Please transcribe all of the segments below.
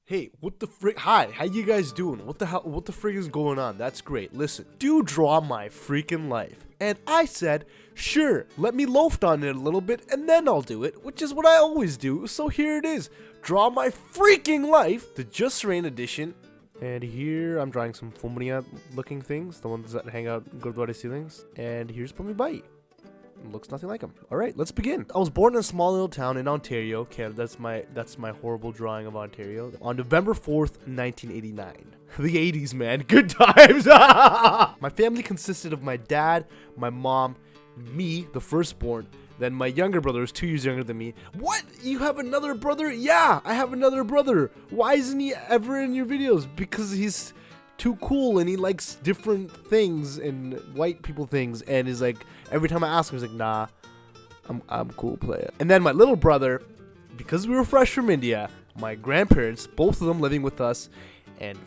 Hey, what the frick? Hi, how you guys doing? What the hell? What the frick is going on? That's great. Listen, do draw my freaking life. And I said, sure, let me loaf on it a little bit and then I'll do it, which is what I always do. So here it is. Draw my freaking life, the Just Rain edition. And here I'm drawing some Fumbria looking things, the ones that hang out in Gurdwara ceilings. And here's Pummi Bai. Looks nothing like him. All right, let's begin. I was born in a small little town in Ontario, Canada. That's my horrible drawing of Ontario. On November 4th, 1989. The 80s, man. Good times. My family consisted of my dad, my mom, me, the firstborn, then my younger brother is 2 years younger than me. What? You have another brother? Yeah, I have another brother. Why isn't he ever in your videos? Because he's too cool and he likes different things and white people things, and is like, every time I ask him, he's like, nah, I'm cool player. And then my little brother, because we were fresh from India, my grandparents, both of them living with us, and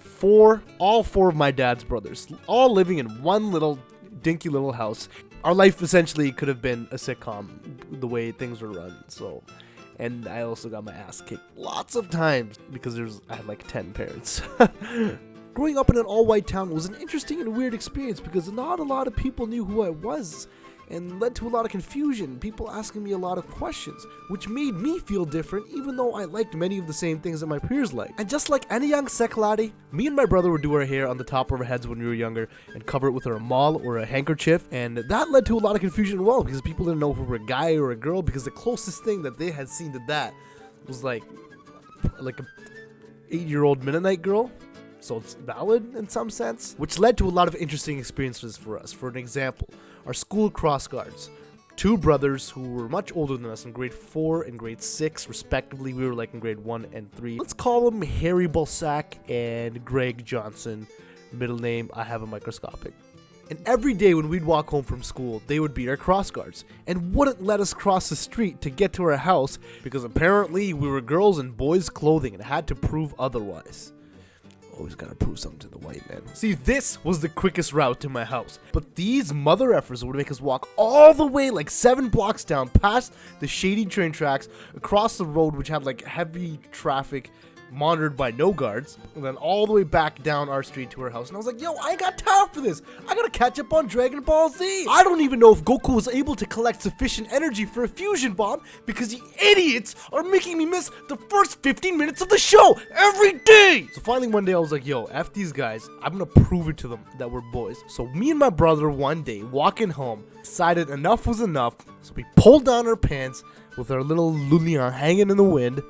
all four of my dad's brothers, all living in one little dinky little house. Our life essentially could have been a sitcom, the way things were run. So, and I also got my ass kicked lots of times because I had like 10 parents. Growing up in an all-white town was an interesting and weird experience because not a lot of people knew who I was, and led to a lot of confusion, people asking me a lot of questions, which made me feel different even though I liked many of the same things that my peers liked. And just like any young Sekladi, me and my brother would do our hair on the top of our heads when we were younger and cover it with a rumal or a handkerchief, and that led to a lot of confusion as well because people didn't know if we were a guy or a girl, because the closest thing that they had seen to that was like a 8-year-old Mennonite girl. So it's valid in some sense, which led to a lot of interesting experiences for us. For an example, our school cross guards, two brothers who were much older than us in grade 4 and grade 6 respectively. We were like in grade 1 and 3. Let's call them Harry Balsac and Greg Johnson. Middle name, I have a microscopic. And every day when we'd walk home from school, they would be our cross guards and wouldn't let us cross the street to get to our house because apparently we were girls in boys' clothing and had to prove otherwise. Always gotta prove something to the white man. See, this was the quickest route to my house, but these mother effers would make us walk all the way like 7 blocks down past the shady train tracks, across the road which had like heavy traffic monitored by no guards, and then all the way back down our street to our house. And I was like, yo, I ain't got time for this. I gotta catch up on Dragon Ball Z. I don't even know if Goku was able to collect sufficient energy for a fusion bomb because you idiots are making me miss the first 15 minutes of the show every day. So finally one day I was like, yo, F these guys. I'm gonna prove it to them that we're boys. So me and my brother one day walking home decided enough was enough. So we pulled down our pants with our little lulian hanging in the wind,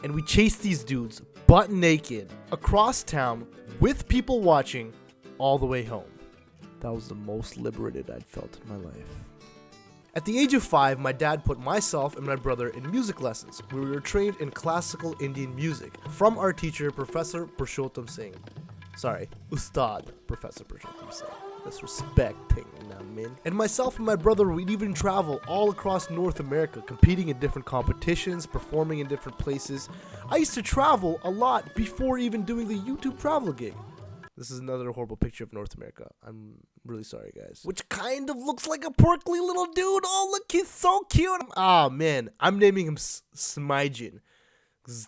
and we chased these dudes butt naked across town with people watching all the way home. That was the most liberated I'd felt in my life. At the age of 5, my dad put myself and my brother in music lessons, where we were trained in classical Indian music from our teacher, Professor Purushottam Singh. Sorry, Ustad Professor Purushottam Singh. That's respecting, man. And myself and my brother, we'd even travel all across North America, competing in different competitions, performing in different places. I used to travel a lot before even doing the YouTube travel gig. This is another horrible picture of North America. I'm really sorry, guys. Which kind of looks like a porkly little dude. Oh, look, he's so cute. Oh, man. I'm naming him Smijin.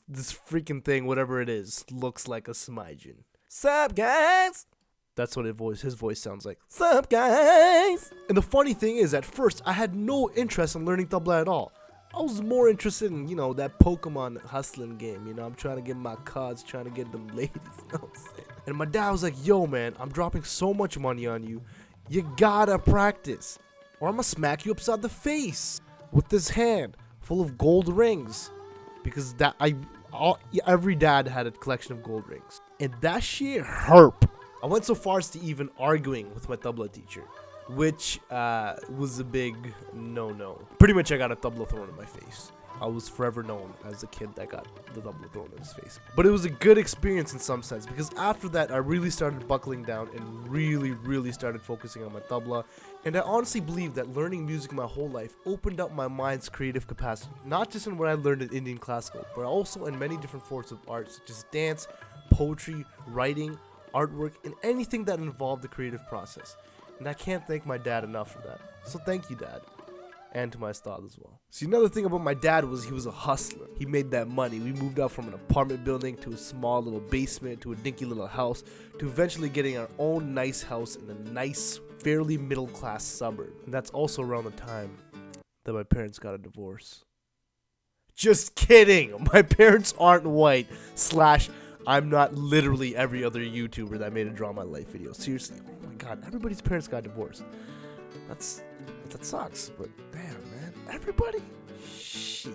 This freaking thing, whatever it is, looks like a Smijin. Sup, guys? That's what his voice sounds like. Sup, guys? And the funny thing is, at first, I had no interest in learning tabla at all. I was more interested in, that Pokemon hustling game. I'm trying to get my cards, trying to get them ladies. You know what I'm saying? And my dad was like, yo, man, I'm dropping so much money on you. You gotta practice, or I'm gonna smack you upside the face with this hand full of gold rings. Because every dad had a collection of gold rings. And that shit hurt. I went so far as to even arguing with my tabla teacher, which was a big no-no. Pretty much I got a tabla thrown in my face. I was forever known as the kid that got the tabla thrown in his face. But it was a good experience in some sense, because after that I really started buckling down and really started focusing on my tabla. And I honestly believe that learning music my whole life opened up my mind's creative capacity, not just in what I learned in Indian classical, but also in many different forms of art, such as dance, poetry, writing, artwork, and anything that involved the creative process. And I can't thank my dad enough for that. So thank you, Dad. and to my style as well. See, another thing about my dad was he was a hustler. He made that money. We moved out from an apartment building to a small little basement to a dinky little house to eventually getting our own nice house in a nice, fairly middle-class suburb. And that's also around the time that my parents got a divorce. Just kidding! My parents aren't white. / I'm not literally every other YouTuber that made a Draw My Life video. Seriously, oh my god, everybody's parents got divorced. That sucks, but damn, man. Everybody? Shit.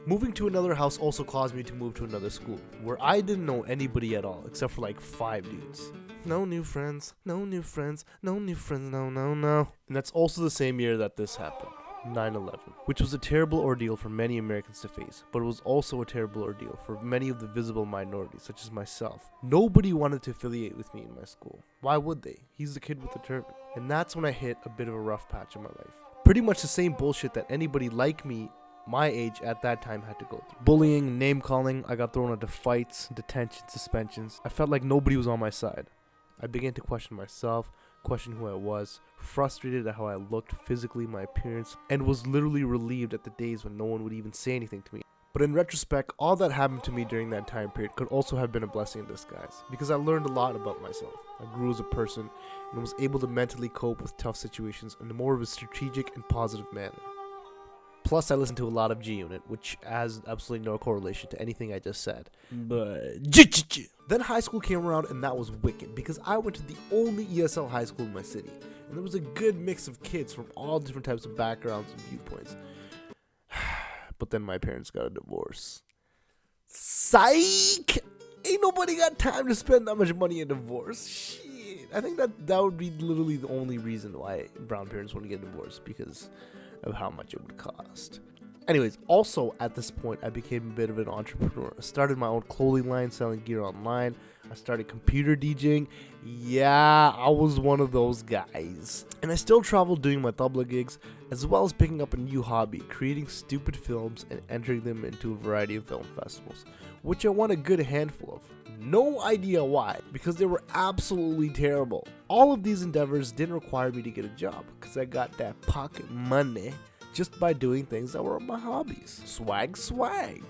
Moving to another house also caused me to move to another school, where I didn't know anybody at all, except for like 5 dudes. No new friends, no new friends, no new friends, no. And that's also the same year that this happened. 9/11, which was a terrible ordeal for many Americans to face, but it was also a terrible ordeal for many of the visible minorities, such as myself. Nobody wanted to affiliate with me in my school. Why would they? He's the kid with the turban. And that's when I hit a bit of a rough patch in my life. Pretty much the same bullshit that anybody like me, my age at that time, had to go through. Bullying, name calling, I got thrown into fights, detention, suspensions. I felt like nobody was on my side. I began to question myself, question who I was, frustrated at how I looked physically, my appearance, and was literally relieved at the days when no one would even say anything to me. But in retrospect, all that happened to me during that time period could also have been a blessing in disguise, because I learned a lot about myself. I grew as a person and was able to mentally cope with tough situations in a more of a strategic and positive manner. Plus, I listened to a lot of G-Unit, which has absolutely no correlation to anything I just said. But then high school came around, and that was wicked, because I went to the only ESL high school in my city, and there was a good mix of kids from all different types of backgrounds and viewpoints. But then my parents got a divorce. Psych! Ain't nobody got time to spend that much money in divorce. Shit. I think that would be literally the only reason why brown parents want to get divorced, because of how much it would cost. Anyways, also at this point, I became a bit of an entrepreneur. I started my own clothing line, selling gear online. I started computer DJing. Yeah, I was one of those guys. And I still traveled doing my tabla gigs, as well as picking up a new hobby, creating stupid films and entering them into a variety of film festivals, which I won a good handful of. No idea why, because they were absolutely terrible. All of these endeavors didn't require me to get a job, because I got that pocket money just by doing things that were my hobbies. Swag.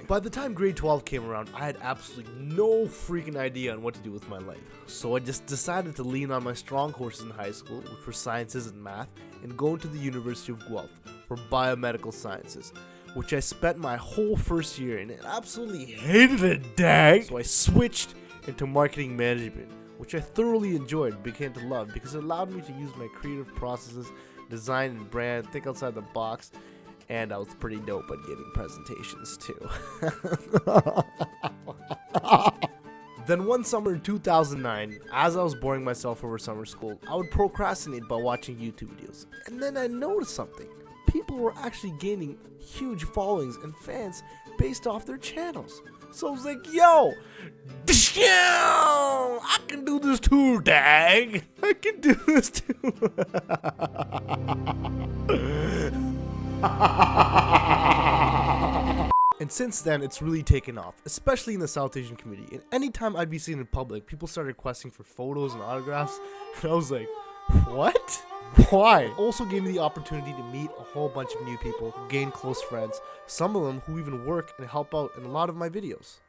By the time grade 12 came around, I had absolutely no freaking idea on what to do with my life. So I just decided to lean on my strong courses in high school, which were sciences and math, and go into the University of Guelph for biomedical sciences, which I spent my whole first year in and absolutely hated it, dang. So I switched into marketing management, which I thoroughly enjoyed and began to love because it allowed me to use my creative processes, design and brand, think outside the box, and I was pretty dope at giving presentations too. Then one summer in 2009, as I was boring myself over summer school, I would procrastinate by watching YouTube videos. And then I noticed something. People were actually gaining huge followings and fans based off their channels. So I was like, yo, I can do this too, dang. I can do this too. And since then, it's really taken off, especially in the South Asian community. And anytime I'd be seen in public, people started requesting for photos and autographs. And I was like, what? Why? It also gave me the opportunity to meet a whole bunch of new people, gain close friends, some of them who even work and help out in a lot of my videos.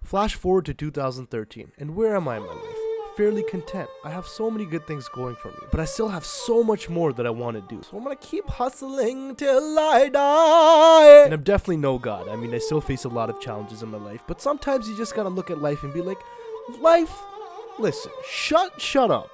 Flash forward to 2013, and where am I in my life? Fairly content. I have so many good things going for me, but I still have so much more that I want to do. So I'm gonna keep hustling till I die. And I'm definitely no god. I mean, I still face a lot of challenges in my life, but sometimes you just gotta look at life and be like, life, listen, shut up.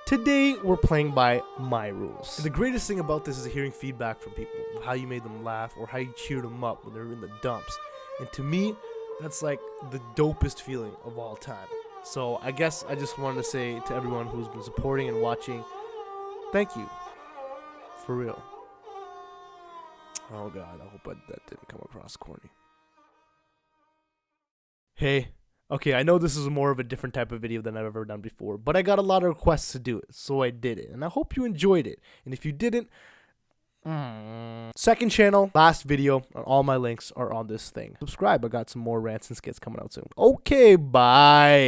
Today, we're playing by my rules. And the greatest thing about this is hearing feedback from people, how you made them laugh or how you cheered them up when they're in the dumps. And to me, that's like the dopest feeling of all time. So I guess I just wanted to say to everyone who's been supporting and watching, thank you. For real. Oh god, I hope that didn't come across corny. Hey. Okay, I know this is more of a different type of video than I've ever done before, but I got a lot of requests to do it, so I did it. And I hope you enjoyed it. And if you didn't, second channel, last video, and all my links are on this thing. Subscribe, I got some more rants and skits coming out soon. Okay, bye.